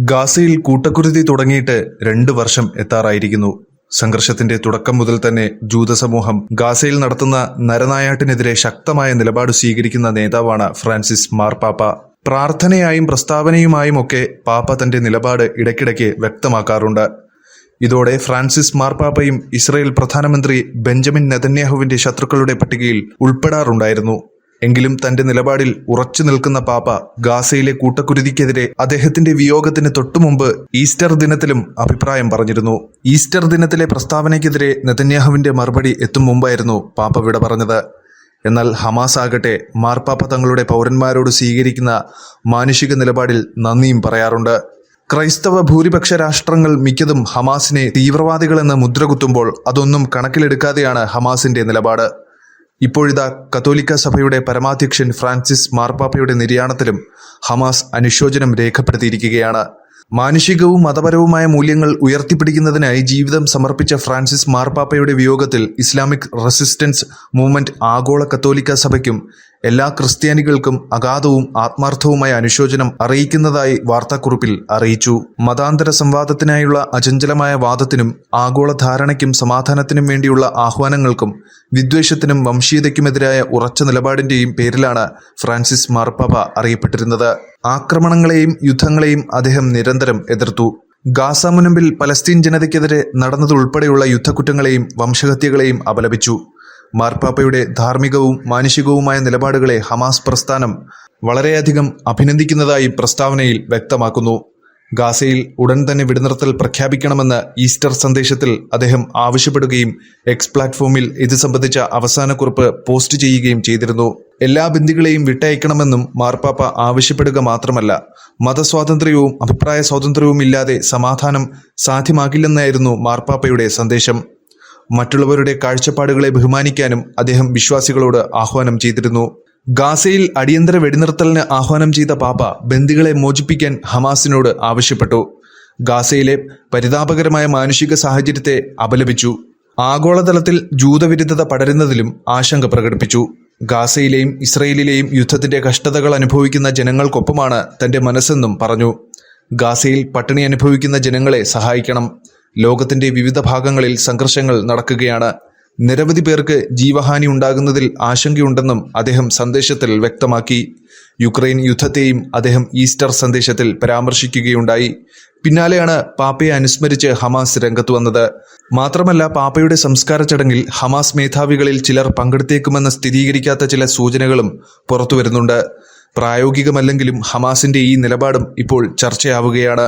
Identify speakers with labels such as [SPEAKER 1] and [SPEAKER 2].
[SPEAKER 1] ഗാസയിൽ കൂട്ടക്കുരുതി തുടങ്ങിയിട്ട് 2 വർഷം എത്താറായിരിക്കുന്നു. സംഘർഷത്തിന്റെ തുടക്കം മുതൽ തന്നെ ജൂതസമൂഹം ഗാസയിൽ നടത്തുന്ന നരനായാട്ടിനെതിരെ ശക്തമായ നിലപാട് സ്വീകരിക്കുന്ന നേതാവാണ് ഫ്രാൻസിസ് മാർപ്പാപ്പ. പ്രാർത്ഥനയായും പ്രസ്താവനയുമായും ഒക്കെ പാപ്പ തന്റെ നിലപാട് ഇടയ്ക്കിടയ്ക്ക് വ്യക്തമാക്കാറുണ്ട്. ഇതോടെ ഫ്രാൻസിസ് മാർപ്പാപ്പയും ഇസ്രയേൽ പ്രധാനമന്ത്രി ബെഞ്ചമിൻ നെതന്യാഹുവിന്റെ ശത്രുക്കളുടെ പട്ടികയിൽ ഉൾപ്പെടാറുണ്ടായിരുന്നു. എങ്കിലും തന്റെ നിലപാടിൽ ഉറച്ചു നിൽക്കുന്ന പാപ്പ ഗാസയിലെ കൂട്ടക്കുരുതിക്കെതിരെ അദ്ദേഹത്തിന്റെ വിയോഗത്തിന് തൊട്ടുമുമ്പ് ഈസ്റ്റർ ദിനത്തിലും അഭിപ്രായം പറഞ്ഞിരുന്നു. ഈസ്റ്റർ ദിനത്തിലെ പ്രസ്താവനയ്ക്കെതിരെ നെതന്യാഹുവിന്റെ മറുപടി എത്തും മുമ്പായിരുന്നു പാപ്പ വിട പറഞ്ഞത്. എന്നാൽ ഹമാസ് ആകട്ടെ മാർപ്പാപ്പ തങ്ങളുടെ പൗരന്മാരോട് സ്വീകരിക്കുന്ന മാനുഷിക നിലപാടിൽ നന്ദിയും പറയാറുണ്ട്. ക്രൈസ്തവ ഭൂരിപക്ഷ രാഷ്ട്രങ്ങൾ മിക്കതും ഹമാസിനെ തീവ്രവാദികളെന്ന് മുദ്രകുത്തുമ്പോൾ അതൊന്നും കണക്കിലെടുക്കാതെയാണ് ഹമാസിന്റെ നിലപാട്. ഇപ്പോഴിതാ കത്തോലിക്ക സഭയുടെ പരമാധ്യക്ഷൻ ഫ്രാൻസിസ് മാർപ്പാപ്പയുടെ നിര്യാണത്തിലും ഹമാസ് അനുശോചനം രേഖപ്പെടുത്തിയിരിക്കുകയാണ്. മാനുഷികവും മതപരവുമായ മൂല്യങ്ങൾ ഉയർത്തിപ്പിടിക്കുന്നതിനായി ജീവിതം സമർപ്പിച്ച ഫ്രാൻസിസ് മാർപ്പാപ്പയുടെ വിയോഗത്തിൽ ഇസ്ലാമിക് റെസിസ്റ്റൻസ് മൂവ്മെന്റ് ആഗോള കത്തോലിക്ക സഭയ്ക്കും എല്ലാ ക്രിസ്ത്യാനികൾക്കും അഗാധവും ആത്മാർത്ഥവുമായ അനുശോചനം അറിയിക്കുന്നതായി വാർത്താക്കുറിപ്പിൽ അറിയിച്ചു. മതാന്തര സംവാദത്തിനായുള്ള അചഞ്ചലമായ വാദത്തിനും ആഗോള ധാരണയ്ക്കും സമാധാനത്തിനും വേണ്ടിയുള്ള ആഹ്വാനങ്ങൾക്കും വിദ്വേഷത്തിനും വംശീയതയ്ക്കുമെതിരായ ഉറച്ച നിലപാടിന്റെയും പേരിലാണ് ഫ്രാൻസിസ് മാർപ്പാപ്പ അറിയപ്പെട്ടിരുന്നത്. ആക്രമണങ്ങളെയും യുദ്ധങ്ങളെയും അദ്ദേഹം നിരന്തരം എതിർത്തു. ഗാസ മുനമ്പിൽ പലസ്തീൻ ജനതയ്ക്കെതിരെ നടന്നതുൾപ്പെടെയുള്ള യുദ്ധക്കുറ്റങ്ങളെയും വംശഹത്യകളെയും അപലപിച്ചു. മാർപ്പാപ്പയുടെ ധാർമ്മികവും മാനുഷികവുമായ നിലപാടുകളെ ഹമാസ് പ്രസ്ഥാനം വളരെയധികം അഭിനന്ദിക്കുന്നതായി പ്രസ്താവനയിൽ വ്യക്തമാക്കുന്നു. ഗാസയിൽ ഉടൻ തന്നെ വെടിനിർത്തൽ പ്രഖ്യാപിക്കണമെന്ന് ഈസ്റ്റർ സന്ദേശത്തിൽ അദ്ദേഹം ആവശ്യപ്പെടുകയും എക്സ് പ്ലാറ്റ്ഫോമിൽ ഇത് സംബന്ധിച്ച അവസാന കുറിപ്പ് പോസ്റ്റ് ചെയ്യുകയും ചെയ്തിരുന്നു. എല്ലാ ബന്ദികളെയും വിട്ടയക്കണമെന്നും മാർപ്പാപ്പ ആവശ്യപ്പെടുക മാത്രമല്ല, മതസ്വാതന്ത്ര്യവും അഭിപ്രായ സ്വാതന്ത്ര്യവും ഇല്ലാതെ സമാധാനം സാധ്യമാകില്ലെന്നായിരുന്നു മാർപ്പാപ്പയുടെ സന്ദേശം. മറ്റുള്ളവരുടെ കാഴ്ചപ്പാടുകളെ ബഹുമാനിക്കാനും അദ്ദേഹം വിശ്വാസികളോട് ആഹ്വാനം ചെയ്തിരുന്നു. ഗാസയിൽ അടിയന്തര വെടിനിർത്തലിന് ആഹ്വാനം ചെയ്ത പാപ്പ ബന്ദികളെ മോചിപ്പിക്കാൻ ഹമാസിനോട് ആവശ്യപ്പെട്ടു. ഗാസയിലെ പരിതാപകരമായ മാനുഷിക സാഹചര്യത്തെ അപലപിച്ചു. ആഗോളതലത്തിൽ ജൂതവിരുദ്ധത പടരുന്നതിലും ആശങ്ക പ്രകടിപ്പിച്ചു. ഗാസയിലെയും ഇസ്രയേലിലെയും യുദ്ധത്തിന്റെ കഷ്ടതകൾ അനുഭവിക്കുന്ന ജനങ്ങൾക്കൊപ്പമാണ് തന്റെ മനസ്സെന്നും പറഞ്ഞു. ഗാസയിൽ പട്ടിണി അനുഭവിക്കുന്ന ജനങ്ങളെ സഹായിക്കണം. ലോകത്തിന്റെ വിവിധ ഭാഗങ്ങളിൽ സംഘർഷങ്ങൾ നടക്കുകയാണ്. നിരവധി പേർക്ക് ജീവഹാനി ഉണ്ടാകുന്നതിൽ ആശങ്കയുണ്ടെന്നും അദ്ദേഹം സന്ദേശത്തിൽ വ്യക്തമാക്കി. യുക്രൈൻ യുദ്ധത്തെയും അദ്ദേഹം ഈസ്റ്റർ സന്ദേശത്തിൽ പരാമർശിക്കുകയുണ്ടായി. പിന്നാലെയാണ് പാപ്പയെ അനുസ്മരിച്ച് ഹമാസ് രംഗത്ത് വന്നത്. മാത്രമല്ല, പാപ്പയുടെ സംസ്കാര ചടങ്ങിൽ ഹമാസ് മേധാവികളിൽ ചിലർ പങ്കെടുത്തേക്കുമെന്ന് സ്ഥിരീകരിക്കാത്ത ചില സൂചനകളും പുറത്തുവരുന്നുണ്ട്. പ്രായോഗികമല്ലെങ്കിലും ഹമാസിന്റെ ഈ നിലപാടും ഇപ്പോൾ ചർച്ചയാവുകയാണ്.